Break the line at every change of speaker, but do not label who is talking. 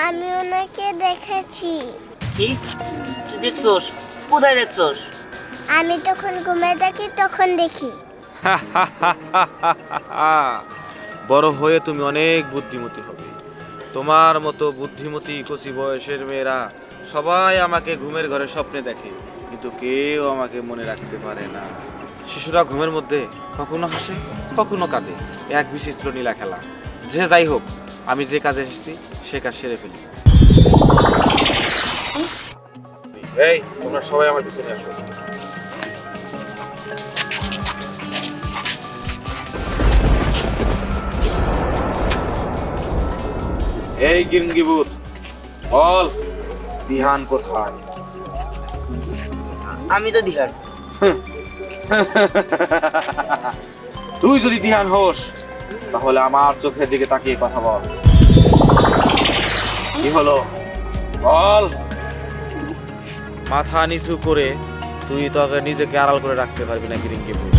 আমি ওনাকে দেখেছি।
কি তুই দেখছস? কোথায় দেখছস?
আমি তখন ঘুমিয়ে থাকি তখন দেখি।
বড় হয়ে তুমি অনেক বুদ্ধিমতী হবে। তোমার মতো বুদ্ধিমতী কচি বয়সের মেয়েরা সবাই আমাকে ঘুমের ঘরে স্বপ্নে দেখে, কিন্তু কেউ আমাকে মনে রাখতে পারে না। শিশুরা ঘুমের মধ্যে কখনো হাসে, কখনো কাঁদে, এক বিচিত্র নীলা খেলা। যে যাই হোক, আমি যে কাজে এসেছি সে কাজ সেরে ফেলি। এই তোমরা সবাই আমার পিছনে আসো। এই গিরঙ্গিবুত, বল দিহান কোথায়?
আমি তো দিহান।
তুই যদি দিহান হোস তাহলে আমার চোখের দিকে তাকিয়ে কথা বল। কি হলো বল। মাথা নিচু করে তুই তোকে নিজেকে আড়াল করে রাখতে পারবি না গিরঙ্গিবুত।